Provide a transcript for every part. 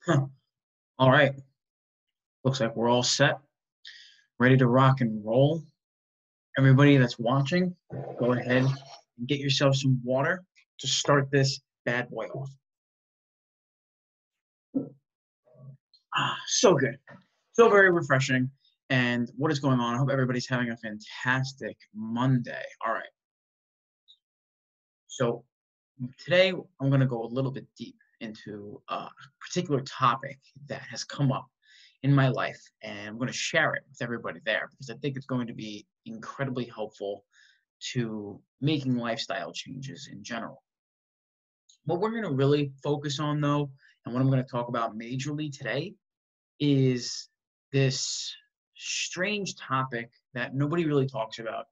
Huh. All right. Looks like we're all set, ready to rock and roll. Everybody that's watching, go ahead and get yourself some water to start this bad boy off. So good. So very refreshing. And what is going on? I hope everybody's having a fantastic Monday. All right. So today I'm going to go a little bit deep into a particular topic that has come up in my life, and I'm going to share it with everybody there because I think it's going to be incredibly helpful to making lifestyle changes in general. What we're going to really focus on, though, and what I'm going to talk about majorly today is this strange topic that nobody really talks about,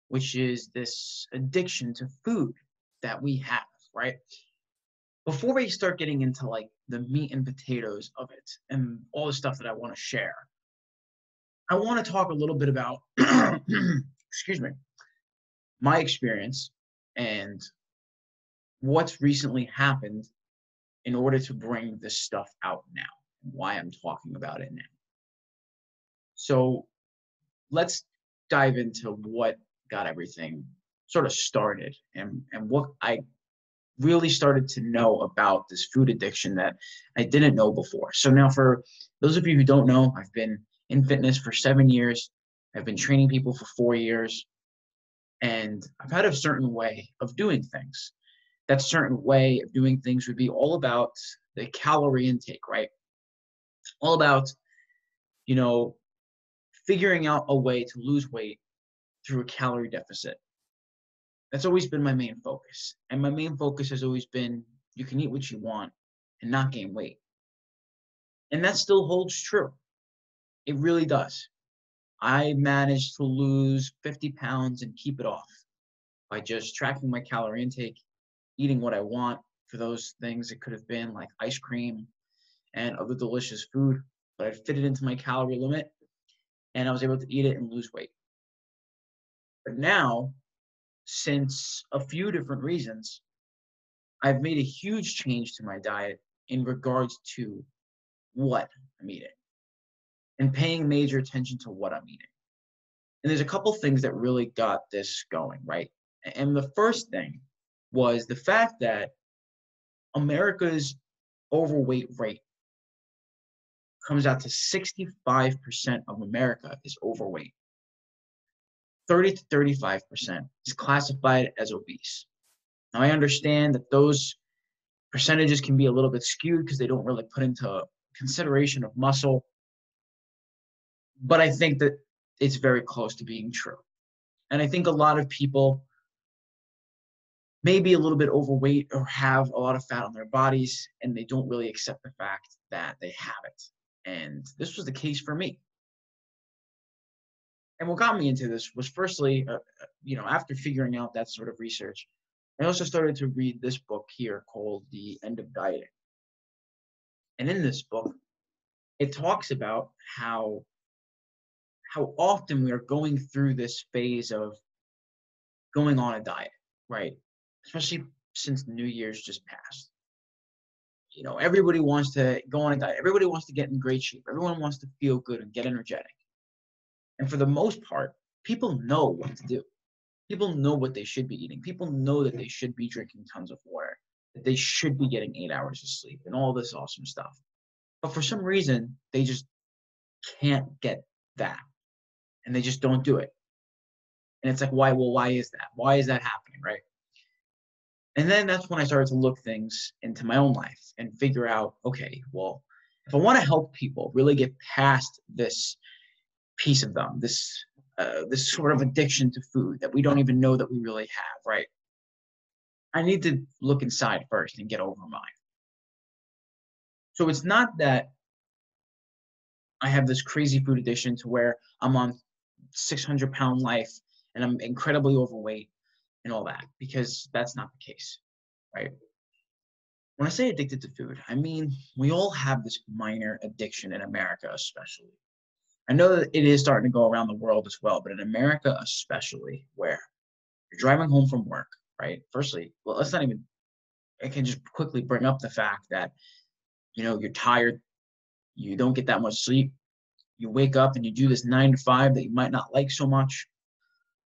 which is this addiction to food that we have, right? Before we start getting into like the meat and potatoes of it and all the stuff that I want to share, I want to talk a little bit about, excuse me, my experience and what's recently happened in order to bring this stuff out now and why I'm talking about it now. So let's dive into what got everything sort of started and what I really started to know about this food addiction that I didn't know before. So now for those of you who don't know, I've been in fitness for 7 years. I've been training people for 4 years, and I've had a certain way of doing things. That certain way of doing things would be all about the calorie intake, right? All about, you know, figuring out a way to lose weight through a calorie deficit. That's always been my main focus. And my main focus has always been you can eat what you want and not gain weight. And that still holds true. It really does. I managed to lose 50 pounds and keep it off by just tracking my calorie intake, eating what I want. For those things, it could have been like ice cream and other delicious food, but I fit it into my calorie limit and I was able to eat it and lose weight. But now, since a few different reasons, I've made a huge change to my diet in regards to what I'm eating and paying major attention to what I'm eating. And there's a couple things that really got this going, right? And the first thing was the fact that America's overweight rate comes out to 65% of America is overweight. 30 to 35% is classified as obese. Now, I understand that those percentages can be a little bit skewed because they don't really put into consideration of muscle, but I think that it's very close to being true. And I think a lot of people may be a little bit overweight or have a lot of fat on their bodies, and they don't really accept the fact that they have it. And this was the case for me. And what got me into this was firstly, after figuring out that sort of research, I also started to read this book here called The End of Dieting. And in this book, it talks about how often we are going through this phase of going on a diet, right? Especially since New Year's just passed. Everybody wants to go on a diet. Everybody wants to get in great shape. Everyone wants to feel good and get energetic. And for the most part, people know what to do. People know what they should be eating. People know that they should be drinking tons of water, that they should be getting 8 hours of sleep and all this awesome stuff. But for some reason, they just can't get that. And they just don't do it. And it's like, why? Well, why is that? Why is that happening, right? And then that's when I started to look things into my own life and figure out, okay, well, if I want to help people really get past this piece of them, this sort of addiction to food that we don't even know that we really have, right? I need to look inside first and get over mine. So it's not that I have this crazy food addiction to where I'm on 600-pound life and I'm incredibly overweight and all that, because that's not the case, right? When I say addicted to food, I mean we all have this minor addiction in America, especially. I know that it is starting to go around the world as well, but in America especially, where you're driving home from work, right? Firstly, well, I can just quickly bring up the fact that You're tired, you don't get that much sleep, you wake up and you do this 9 to 5 that you might not like so much.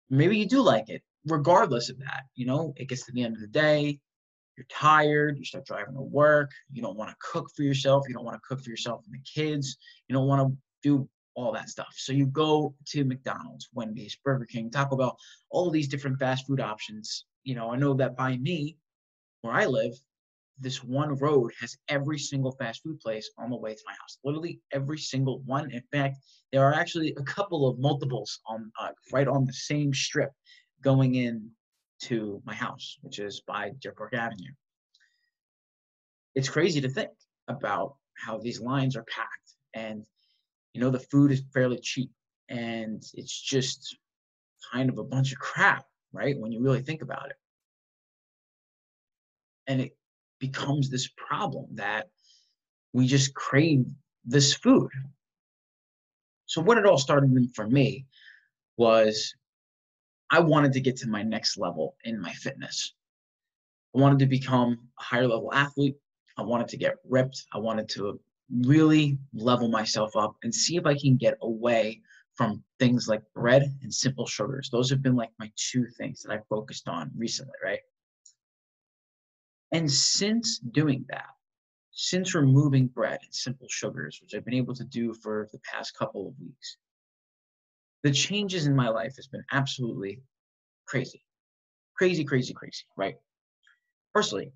Maybe you do like it. Regardless of that, it gets to the end of the day, you're tired, you start driving to work, you don't want to cook for yourself, you don't want to cook for yourself and the kids, you don't want to do all that stuff. So you go to McDonald's, Wendy's, Burger King, Taco Bell, all of these different fast food options. I know that by me, where I live, this one road has every single fast food place on the way to my house. Literally every single one. In fact, there are actually a couple of multiples on right on the same strip going in to my house, which is by Deer Park Avenue. It's crazy to think about how these lines are packed, and the food is fairly cheap, and it's just kind of a bunch of crap, right? When you really think about it. And it becomes this problem that we just crave this food. So what it all started for me was I wanted to get to my next level in my fitness. I wanted to become a higher level athlete. I wanted to get ripped. I wanted to really level myself up and see if I can get away from things like bread and simple sugars. Those have been like my two things that I focused on recently, right? And since doing that, since removing bread and simple sugars, which I've been able to do for the past couple of weeks, the changes in my life has been absolutely crazy. Crazy, crazy, crazy, right? Firstly,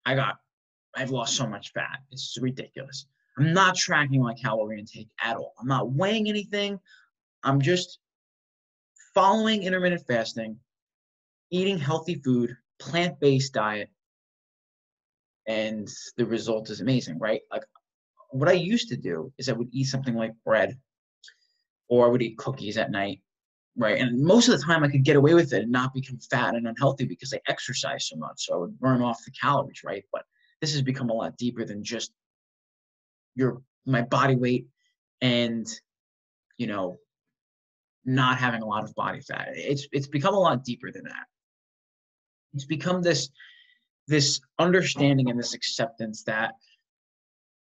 I've lost so much fat. It's ridiculous. I'm not tracking my calorie intake at all. I'm not weighing anything. I'm just following intermittent fasting, eating healthy food, plant-based diet, and the result is amazing, right? Like what I used to do is I would eat something like bread, or I would eat cookies at night, right? And most of the time I could get away with it and not become fat and unhealthy because I exercise so much. So I would burn off the calories, right? But this has become a lot deeper than just my body weight and, not having a lot of body fat. It's become a lot deeper than that. It's become this understanding and this acceptance that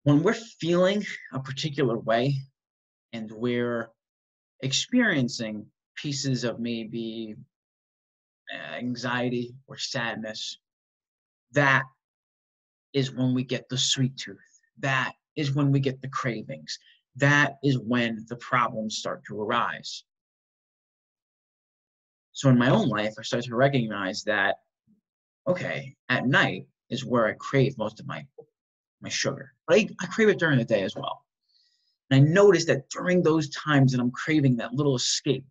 when we're feeling a particular way and we're experiencing pieces of maybe anxiety or sadness, that is when we get the sweet tooth. That is when we get the cravings. That is when the problems start to arise. So in my own life, I started to recognize that, okay, at night is where I crave most of my sugar. But I crave it during the day as well. And I noticed that during those times that I'm craving that little escape,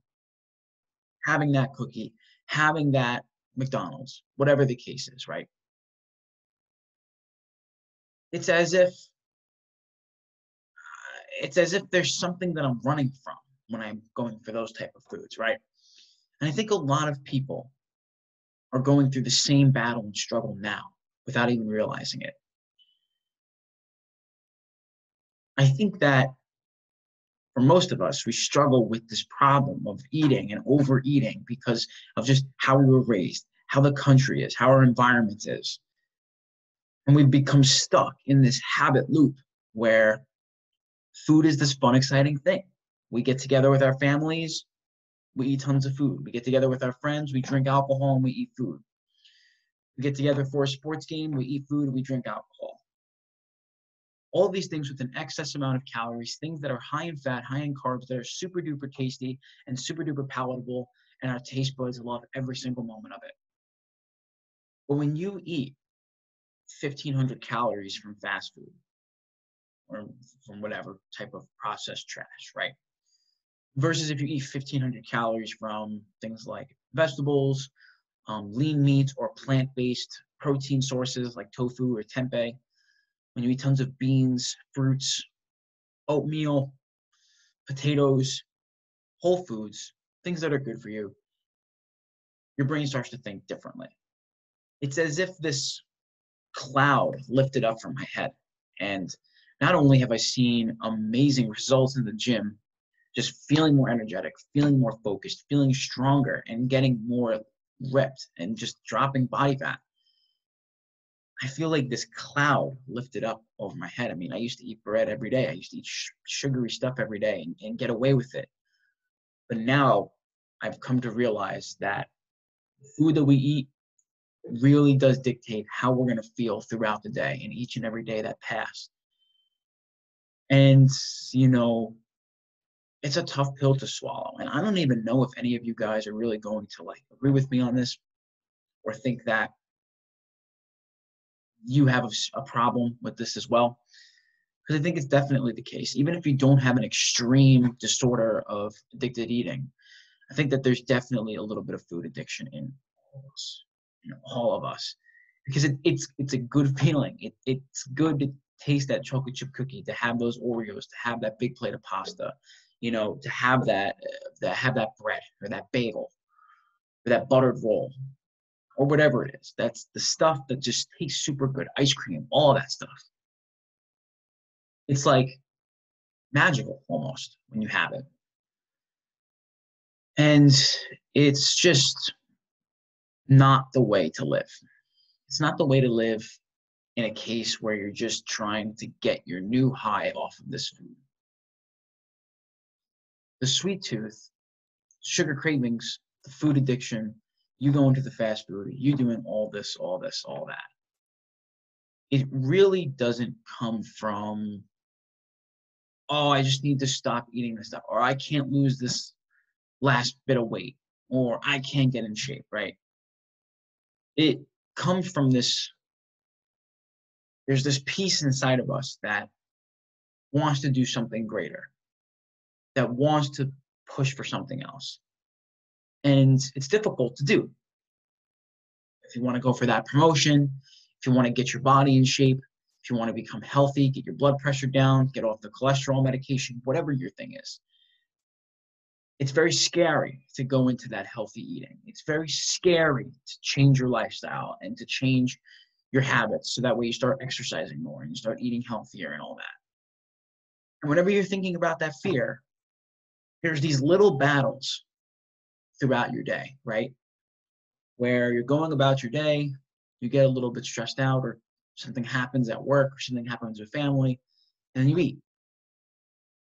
having that cookie, having that McDonald's, whatever the case is, right? It's as if there's something that I'm running from when I'm going for those type of foods, right? And I think a lot of people are going through the same battle and struggle now without even realizing it. I think that for most of us, we struggle with this problem of eating and overeating because of just how we were raised, how the country is, how our environment is. And we've become stuck in this habit loop where food is this fun, exciting thing. We get together with our families, we eat tons of food. We get together with our friends, we drink alcohol and we eat food. We get together for a sports game, we eat food, we drink alcohol. All these things with an excess amount of calories, things that are high in fat, high in carbs, that are super duper tasty and super duper palatable, and our taste buds love every single moment of it. But when you eat 1,500 calories from fast food or from whatever type of processed trash, right? Versus if you eat 1,500 calories from things like vegetables, lean meats, or plant-based protein sources like tofu or tempeh, when you eat tons of beans, fruits, oatmeal, potatoes, whole foods, things that are good for you, your brain starts to think differently. It's as if this cloud lifted up from my head. And not only have I seen amazing results in the gym, just feeling more energetic, feeling more focused, feeling stronger, and getting more ripped and just dropping body fat, I feel like this cloud lifted up over my head. I mean, I used to eat bread every day. I used to eat sugary stuff every day and get away with it. But now I've come to realize that food that we eat really does dictate how we're going to feel throughout the day and each and every day that passed. And, you know, it's a tough pill to swallow. And I don't even know if any of you guys are really going to like agree with me on this or think that you have a problem with this as well. Because I think it's definitely the case. Even if you don't have an extreme disorder of addicted eating, I think that there's definitely a little bit of food addiction in all of us, all of us, because it's a good feeling. It's good to taste that chocolate chip cookie, to have those Oreos, to have that big plate of pasta, to have that bread or that bagel or that buttered roll or whatever it is. That's the stuff that just tastes super good. Ice cream, all of that stuff. It's like magical almost when you have it. And it's just not the way to live. It's not the way to live in a case where you're just trying to get your new high off of this food. The sweet tooth, sugar cravings, the food addiction, you go into the fast food, you doing all this, all that. It really doesn't come from, oh, I just need to stop eating this stuff, or I can't lose this last bit of weight, or I can't get in shape, right? It comes from there's this piece inside of us that wants to do something greater, that wants to push for something else. And it's difficult to do. If you want to go for that promotion, if you want to get your body in shape, if you want to become healthy, get your blood pressure down, get off the cholesterol medication, whatever your thing is. It's very scary to go into that healthy eating. It's very scary to change your lifestyle and to change your habits so that way you start exercising more and you start eating healthier and all that. And whenever you're thinking about that fear, there's these little battles throughout your day, right? Where you're going about your day, you get a little bit stressed out, or something happens at work, or something happens with family, and then you eat.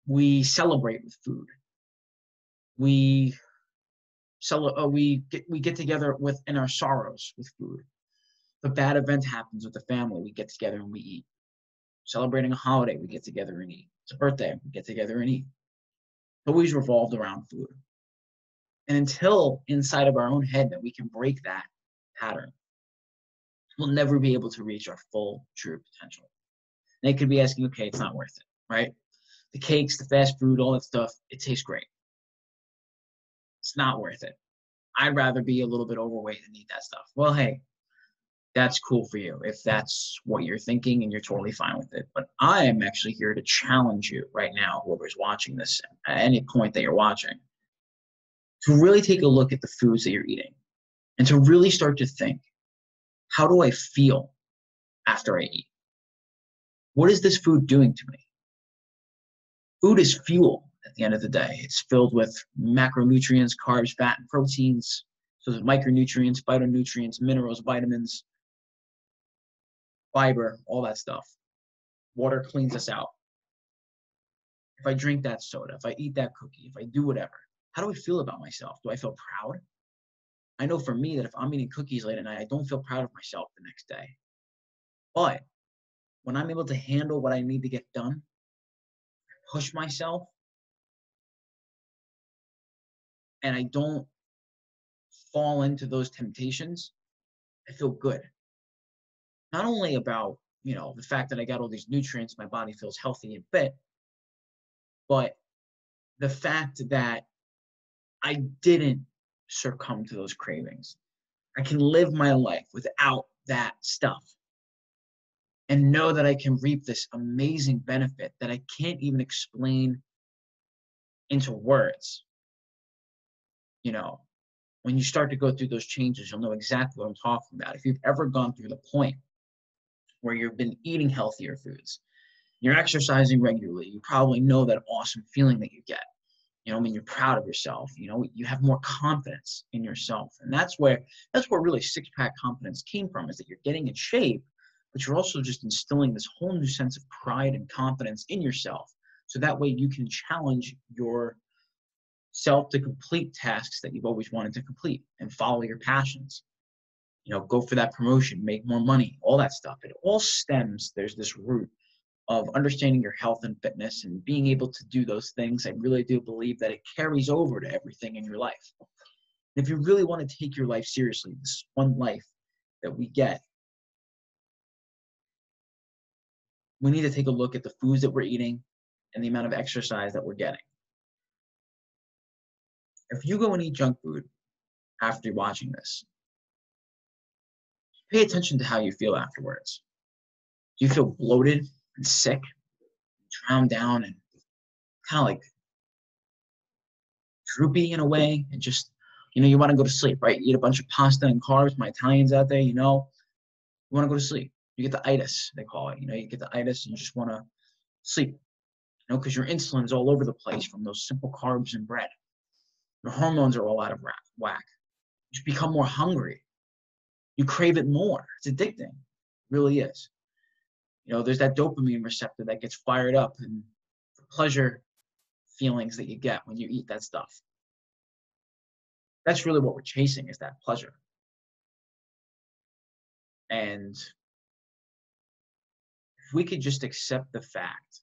We celebrate with food. We get together in our sorrows with food. If a bad event happens with the family, we get together and we eat. Celebrating a holiday, we get together and eat. It's a birthday, we get together and eat. It's always revolved around food. And until inside of our own head that we can break that pattern, we'll never be able to reach our full, true potential. And they could be asking, okay, it's not worth it, right? The cakes, the fast food, all that stuff, it tastes great. It's not worth it. I'd rather be a little bit overweight than eat that stuff. Well, hey, that's cool for you if that's what you're thinking and you're totally fine with it. But I am actually here to challenge you right now, whoever's watching this at any point that you're watching, to really take a look at the foods that you're eating and to really start to think, how do I feel after I eat? What is this food doing to me? Food is fuel at the end of the day. It's filled with macronutrients, carbs, fat, and proteins. So there's micronutrients, phytonutrients, minerals, vitamins, fiber, all that stuff. Water cleans us out. If I drink that soda, if I eat that cookie, if I do whatever, how do I feel about myself? Do I feel proud? I know for me that if I'm eating cookies late at night, I don't feel proud of myself the next day. But when I'm able to handle what I need to get done, push myself, and I don't fall into those temptations, I feel good. Not only about, the fact that I got all these nutrients, my body feels healthy and fit, but the fact that I didn't succumb to those cravings. I can live my life without that stuff and know that I can reap this amazing benefit that I can't even explain into words. When you start to go through those changes, you'll know exactly what I'm talking about. If you've ever gone through the point where you've been eating healthier foods, you're exercising regularly, you probably know that awesome feeling that you get. You're proud of yourself, you have more confidence in yourself. And that's where really six-pack confidence came from, is that you're getting in shape, but you're also just instilling this whole new sense of pride and confidence in yourself. So that way you can challenge yourself to complete tasks that you've always wanted to complete and follow your passions. Go for that promotion, make more money, all that stuff. It all stems, there's this root of understanding your health and fitness and being able to do those things. I really do believe that it carries over to everything in your life. And if you really want to take your life seriously, this one life that we get, we need to take a look at the foods that we're eating and the amount of exercise that we're getting. If you go and eat junk food after watching this, pay attention to how you feel afterwards. Do you feel bloated and sick, drowned down, and kind of like droopy in a way, and just, you want to go to sleep, right? You eat a bunch of pasta and carbs, my Italians out there, you want to go to sleep. You get the itis, they call it. You get the itis and you just want to sleep, because your insulin is all over the place from those simple carbs and bread. Your hormones are all out of whack. You become more hungry. You crave it more. It's addicting. It really is. There's that dopamine receptor that gets fired up, and the pleasure feelings that you get when you eat that stuff. That's really what we're chasing, is that pleasure. And if we could just accept the fact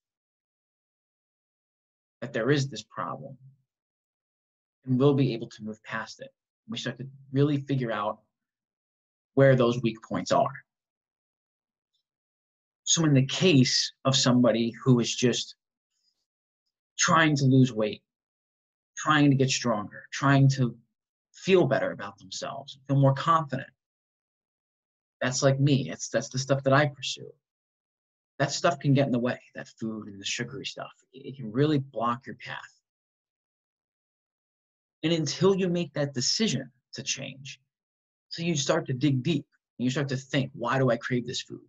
that there is this problem, and we'll be able to move past it. We start to really figure out where those weak points are. So in the case of somebody who is just trying to lose weight, trying to get stronger, trying to feel better about themselves, feel more confident, that's like me. That's the stuff that I pursue. That stuff can get in the way, that food and the sugary stuff. It can really block your path. And until you make that decision to change, so you start to dig deep and you start to think, why do I crave this food?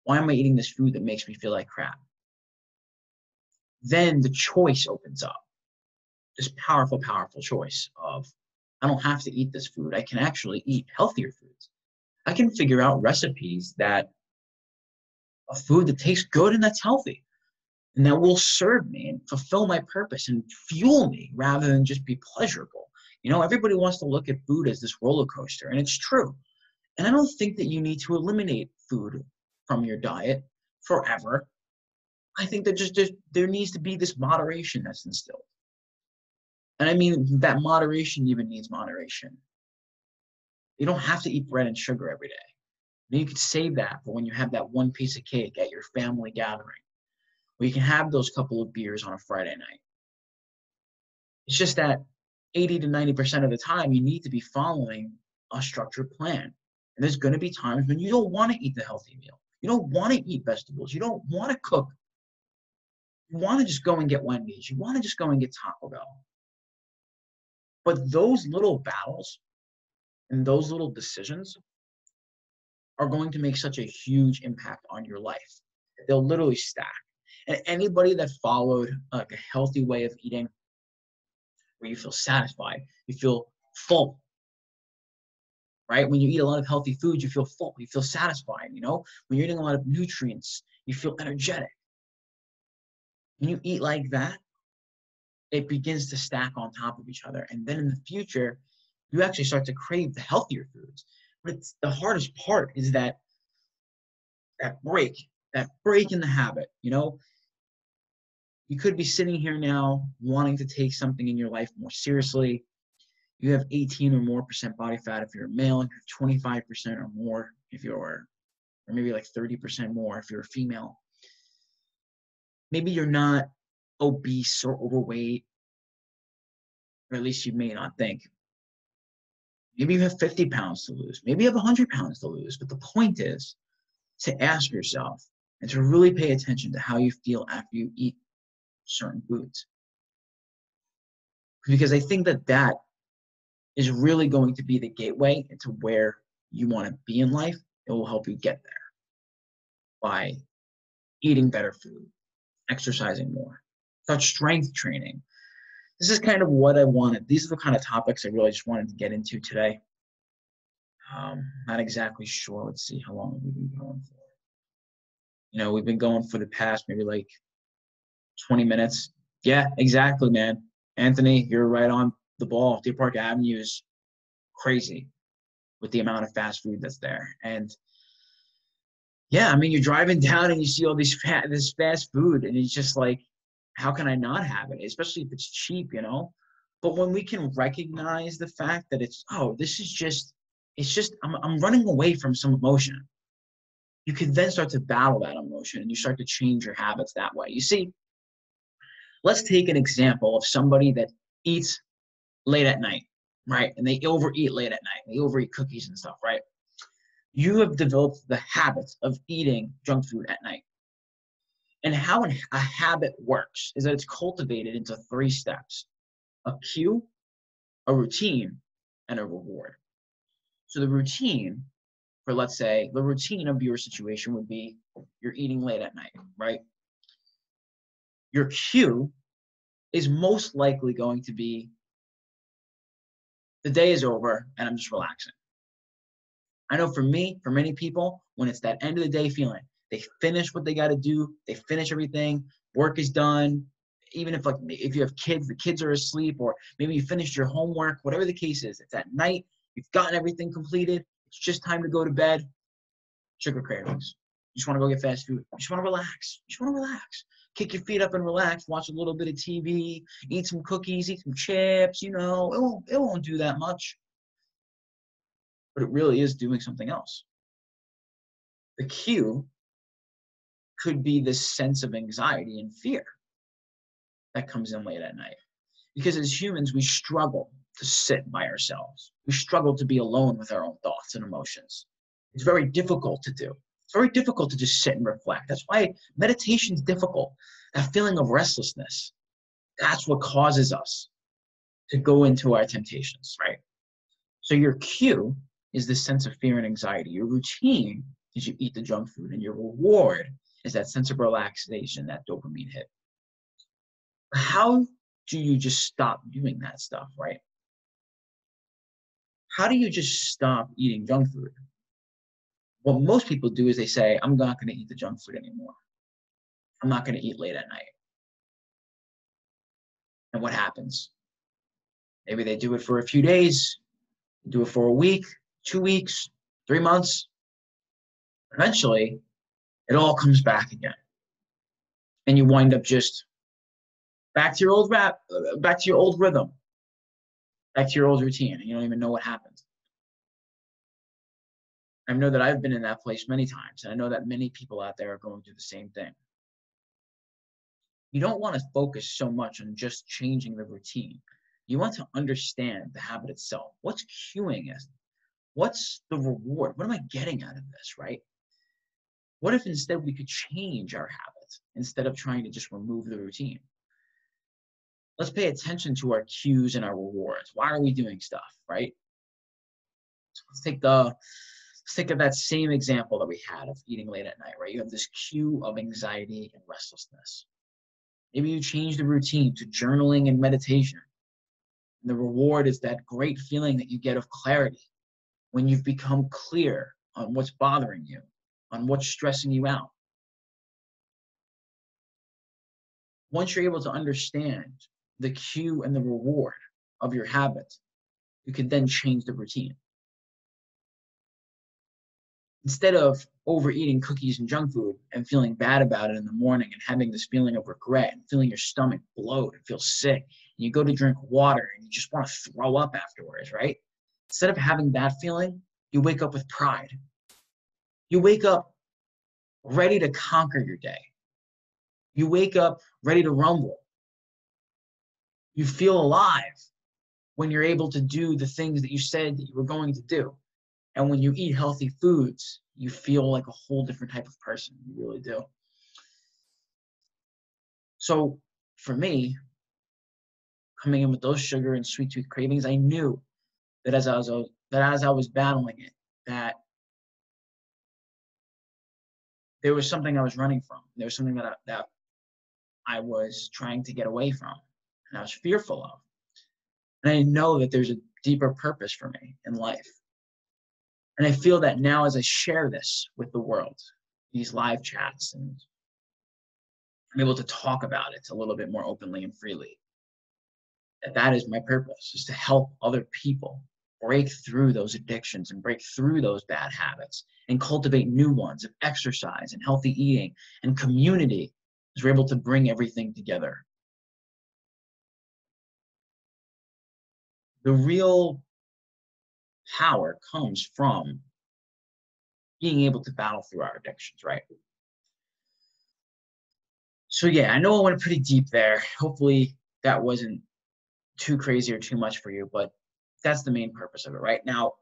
Why am I eating this food that makes me feel like crap? Then the choice opens up. This powerful, powerful choice of, I don't have to eat this food. I can actually eat healthier foods. I can figure out recipes that a food that tastes good and that's healthy and that will serve me and fulfill my purpose and fuel me rather than just be pleasurable. Everybody wants to look at food as this roller coaster, and it's true. And I don't think that you need to eliminate food from your diet forever. I think that there needs to be this moderation that's instilled. And I mean, that moderation even needs moderation. You don't have to eat bread and sugar every day. You could save that for when you have that one piece of cake at your family gathering, or you can have those couple of beers on a Friday night. It's just that 80 to 90% of the time, you need to be following a structured plan. And there's going to be times when you don't want to eat the healthy meal. You don't want to eat vegetables. You don't want to cook. You want to just go and get Wendy's. You want to just go and get Taco Bell. But those little battles and those little decisions are going to make such a huge impact on your life. They'll literally stack. And anybody that followed like a healthy way of eating, where you feel satisfied, you feel full, right? When you eat a lot of healthy foods, you feel full, you feel satisfied, When you're eating a lot of nutrients, you feel energetic. When you eat like that, it begins to stack on top of each other. And then in the future, you actually start to crave the healthier foods. But the hardest part is that break in the habit, You could be sitting here now wanting to take something in your life more seriously. You have 18 or more % body fat if you're a male, you have 25% or more if you're, or maybe like 30% more if you're a female. Maybe you're not obese or overweight, or at least you may not think. Maybe you have 50 pounds to lose. Maybe you have 100 pounds to lose. But the point is to ask yourself and to really pay attention to how you feel after you eat certain foods. Because I think that is really going to be the gateway into where you want to be in life. It will help you get there by eating better food, exercising more, start strength training. This is kind of what I wanted. These are the kind of topics I really just wanted to get into today. Not exactly sure. Let's see how long we've been going for. We've been going for the past maybe like 20 minutes. Yeah, exactly, man. Anthony, you're right on the ball. Deer Park Avenue is crazy with the amount of fast food that's there. And yeah, I mean, you're driving down and you see all this fast food, and it's just like, how can I not have it? Especially if it's cheap, But when we can recognize the fact that I'm running away from some emotion. You can then start to battle that emotion, and you start to change your habits that way. You see, let's take an example of somebody that eats late at night, right? And they overeat late at night. They overeat cookies and stuff, right? You have developed the habit of eating junk food at night. And how a habit works is that it's cultivated into 3 steps: a cue, a routine, and a reward. So the routine, let's say, the routine of your situation would be you're eating late at night, right? Your cue is most likely going to be the day is over and I'm just relaxing. I know for me, for many people, when it's that end of the day feeling, they finish what they got to do, they finish everything, work is done. Even if you have kids, the kids are asleep, or maybe you finished your homework, whatever the case is, it's at night, you've gotten everything completed, it's just time to go to bed. Sugar cravings. You just want to go get fast food. You just want to relax. You just want to relax. Kick your feet up and relax. Watch a little bit of TV. Eat some cookies. Eat some chips. It won't do that much. But it really is doing something else. The cue could be this sense of anxiety and fear that comes in late at night. Because as humans, we struggle to sit by ourselves. We struggle to be alone with our own thoughts and emotions. It's very difficult to do. It's very difficult to just sit and reflect. That's why meditation is difficult. That feeling of restlessness, that's what causes us to go into our temptations, right? So your cue is this sense of fear and anxiety. Your routine is you eat the junk food, and your reward is that sense of relaxation, that dopamine hit. How do you just stop doing that stuff, right? How do you just stop eating junk food? What most people do is they say, I'm not going to eat the junk food anymore. I'm not going to eat late at night. And what happens? Maybe they do it for a few days, do it for a week, 2 weeks, 3 months. Eventually, it all comes back again. And you wind up just back to your old rhythm, back to your old routine, and you don't even know what happened. I know that I've been in that place many times, and I know that many people out there are going through the same thing. You don't want to focus so much on just changing the routine. You want to understand the habit itself. What's cueing it? What's the reward? What am I getting out of this, right? What if instead we could change our habits instead of trying to just remove the routine? Let's pay attention to our cues and our rewards. Why are we doing stuff, right? Let's take that same example that we had of eating late at night, right? You have this cue of anxiety and restlessness. Maybe you change the routine to journaling and meditation. And the reward is that great feeling that you get of clarity when you've become clear on what's bothering you, on what's stressing you out. Once you're able to understand the cue and the reward of your habit, you can then change the routine. Instead of overeating cookies and junk food and feeling bad about it in the morning and having this feeling of regret and feeling your stomach bloat and feel sick, and you go to drink water and you just want to throw up afterwards, right? Instead of having that feeling, you wake up with pride. You wake up ready to conquer your day. You wake up ready to rumble. You feel alive when you're able to do the things that you said that you were going to do. And when you eat healthy foods, you feel like a whole different type of person. You really do. So for me, coming in with those sugar and sweet tooth cravings, I knew that as I was battling it, that there was something I was running from. There was something that I was trying to get away from, and I was fearful of. And I know that there's a deeper purpose for me in life. And I feel that now as I share this with the world, these live chats, and I'm able to talk about it a little bit more openly and freely. That is my purpose, is to help other people break through those addictions and break through those bad habits and cultivate new ones of exercise and healthy eating and community, as we're able to bring everything together. The real power comes from being able to battle through our addictions, right? So yeah, I know I went pretty deep there. Hopefully that wasn't too crazy or too much for you, but that's the main purpose of it. Right now,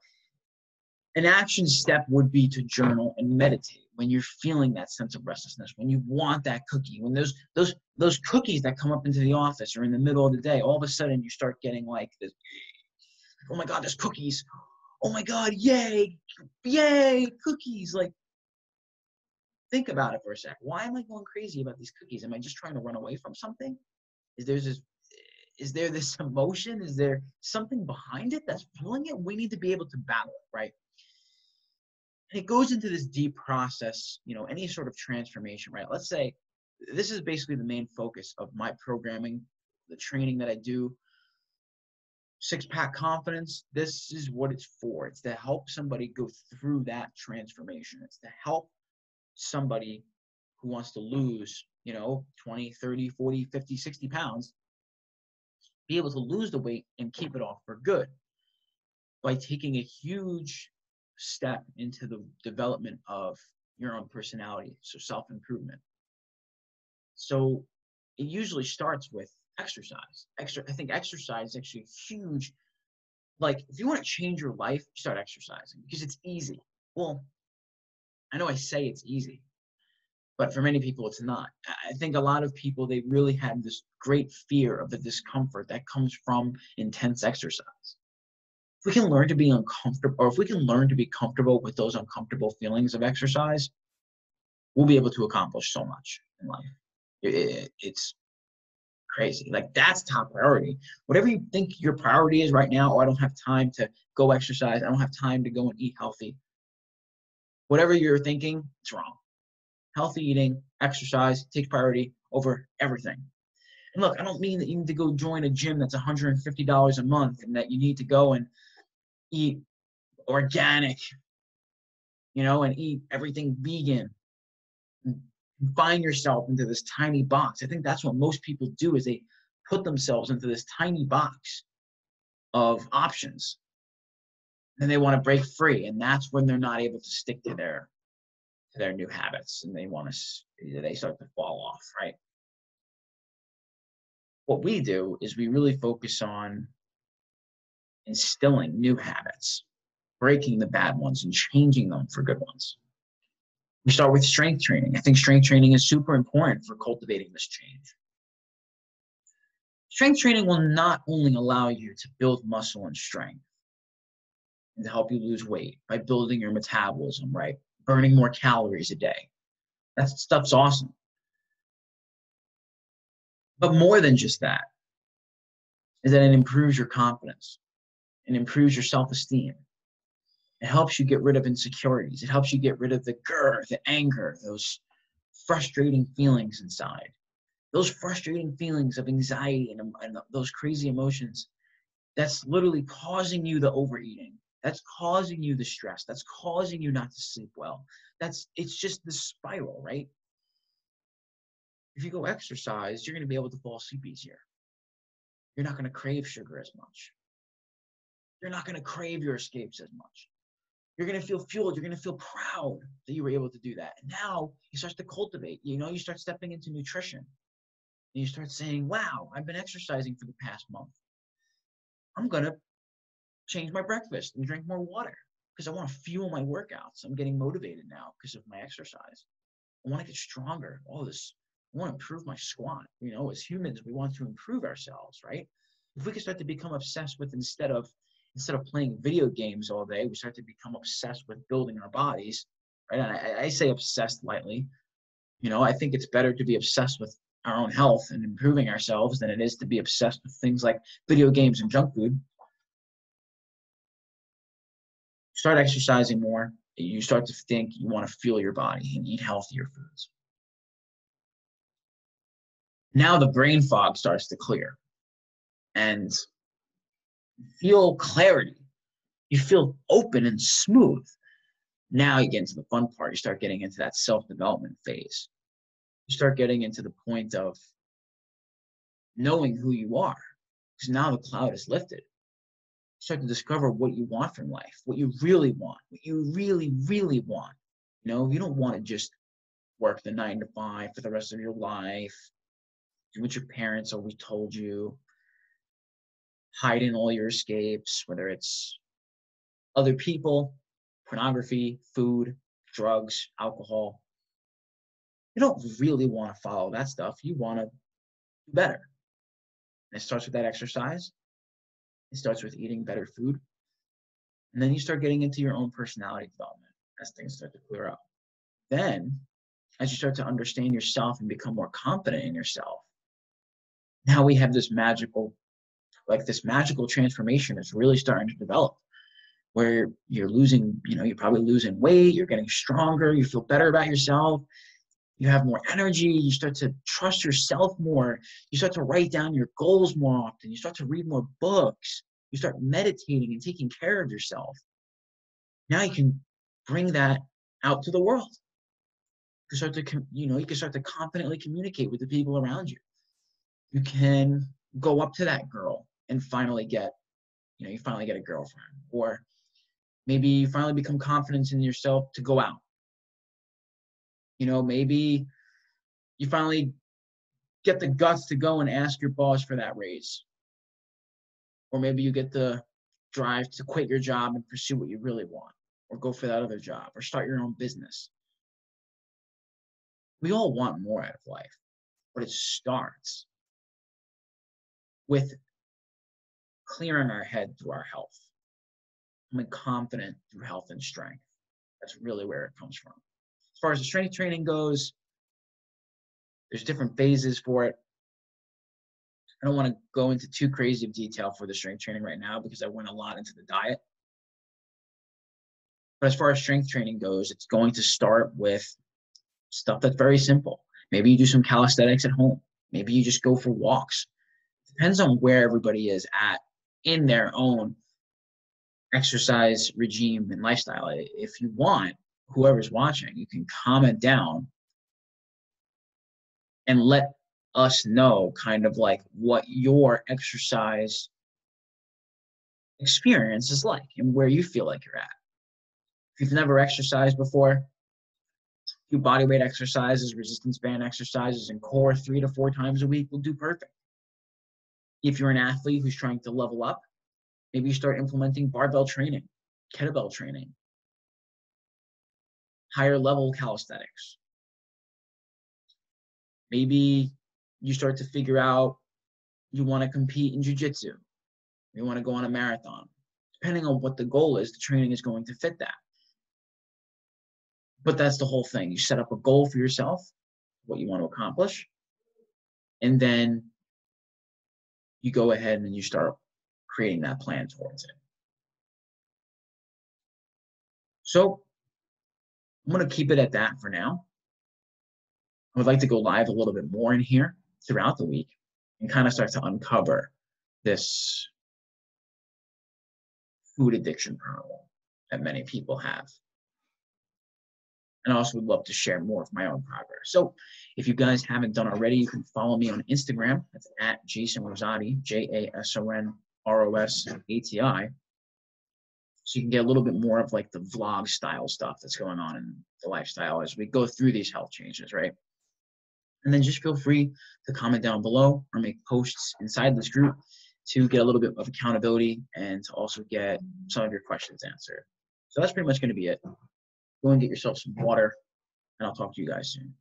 an action step would be to journal and meditate when you're feeling that sense of restlessness, when you want that cookie, when those cookies that come up into the office or in the middle of the day, all of a sudden you start getting like this, oh my God, there's cookies. Oh my God, yay, cookies. Like, think about it for a sec. Why am I going crazy about these cookies? Am I just trying to run away from something? Is there this emotion? Is there something behind it that's pulling it? We need to be able to battle it, right? And it goes into this deep process, any sort of transformation, right? Let's say this is basically the main focus of my programming, the training that I do. Six-pack confidence, this is what it's for. It's to help somebody go through that transformation. It's to help somebody who wants to lose, 20, 30, 40, 50, 60 pounds, be able to lose the weight and keep it off for good by taking a huge step into the development of your own personality, so self-improvement. So it usually starts with exercise. I think exercise is actually huge. Like, if you want to change your life, start exercising because it's easy. Well, I know I say it's easy, but for many people, it's not. I think a lot of people, they really have this great fear of the discomfort that comes from intense exercise. If we can learn to be uncomfortable, or if we can learn to be comfortable with those uncomfortable feelings of exercise, we'll be able to accomplish so much in life. It's crazy. Like, that's top priority. Whatever you think your priority is right now, I don't have time to go exercise, I don't have time to go and eat healthy. Whatever you're thinking, it's wrong. Healthy eating, exercise takes priority over everything. And look, I don't mean that you need to go join a gym that's $150 a month and that you need to go and eat organic, and eat everything vegan. Confine yourself into this tiny box. I think that's what most people do, is they put themselves into this tiny box of options and they want to break free. And that's when they're not able to stick to their new habits, and they start to fall off, right? What we do is we really focus on instilling new habits, breaking the bad ones and changing them for good ones. We start with strength training. I think strength training is super important for cultivating this change. Strength training will not only allow you to build muscle and strength and to help you lose weight by building your metabolism, right? Burning more calories a day. That stuff's awesome. But more than just that is that it improves your confidence. It improves your self-esteem. It helps you get rid of insecurities. It helps you get rid of the anger, those frustrating feelings inside. Those frustrating feelings of anxiety and those crazy emotions, that's literally causing you the overeating. That's causing you the stress. That's causing you not to sleep well. It's just the spiral, right? If you go exercise, you're going to be able to fall asleep easier. You're not going to crave sugar as much. You're not going to crave your escapes as much. You're going to feel fueled. You're going to feel proud that you were able to do that. And now you start to cultivate, you start stepping into nutrition. And you start saying, wow, I've been exercising for the past month. I'm going to change my breakfast and drink more water because I want to fuel my workouts. I'm getting motivated now because of my exercise. I want to get stronger. All this. I want to improve my squat. As humans, we want to improve ourselves, right? If we can start to become obsessed with, instead of playing video games all day, we start to become obsessed with building our bodies, right? And I say obsessed lightly. I think it's better to be obsessed with our own health and improving ourselves than it is to be obsessed with things like video games and junk food. Start exercising more. You start to think you want to fuel your body and eat healthier foods. Now the brain fog starts to clear and feel clarity. You feel open and smooth. Now you get into the fun part. You start getting into that self-development phase. You start getting into the point of knowing who you are, because now the cloud is lifted. You start to discover what you want from life, what you really want, what you really, really want. You know, you don't want to just work the 9 to 5 for the rest of your life, do what your parents always told you, hide in all your escapes, whether it's other people, pornography, food, drugs, alcohol. You don't really want to follow that stuff. You want to do better. And it starts with that exercise. It starts with eating better food. And then you start getting into your own personality development as things start to clear up. Then, as you start to understand yourself and become more confident in yourself, now we have this magical transformation that's really starting to develop, where you're losing, you're probably losing weight, you're getting stronger, you feel better about yourself, you have more energy, you start to trust yourself more, you start to write down your goals more often, you start to read more books, you start meditating and taking care of yourself. Now you can bring that out to the world. You can start to confidently communicate with the people around you. You can go up to that girl and finally get a girlfriend, or maybe you finally become confident in yourself to go out. Maybe you finally get the guts to go and ask your boss for that raise. Or maybe you get the drive to quit your job and pursue what you really want, or go for that other job, or start your own business. We all want more out of life, but it starts with clearing our head through our health, becoming confident through health and strength. That's really where it comes from. As far as the strength training goes, there's different phases for it. I don't want to go into too crazy of detail for the strength training right now because I went a lot into the diet. But as far as strength training goes, it's going to start with stuff that's very simple. Maybe you do some calisthenics at home. Maybe you just go for walks. Depends on where everybody is at in their own exercise regime and lifestyle. If you want, whoever's watching, you can comment down and let us know kind of like what your exercise experience is like and where you feel like you're at. If you've never exercised before, do bodyweight exercises, resistance band exercises, and core 3 to 4 times a week will do perfect. If you're an athlete who's trying to level up, maybe you start implementing barbell training, kettlebell training, higher level calisthenics. Maybe you start to figure out you want to compete in jiu-jitsu. You want to go on a marathon. Depending on what the goal is, the training is going to fit that. But that's the whole thing. You set up a goal for yourself, what you want to accomplish, and then you go ahead and you start creating that plan towards it. So I'm going to keep it at that for now. I would like to go live a little bit more in here throughout the week and kind of start to uncover this food addiction problem that many people have. And I also would love to share more of my own progress. So if you guys haven't done already, you can follow me on Instagram. That's at Jason Rosati, JASONROSATI. So you can get a little bit more of like the vlog style stuff that's going on in the lifestyle as we go through these health changes, right? And then just feel free to comment down below or make posts inside this group to get a little bit of accountability and to also get some of your questions answered. So that's pretty much going to be it. Go and get yourself some water, and I'll talk to you guys soon.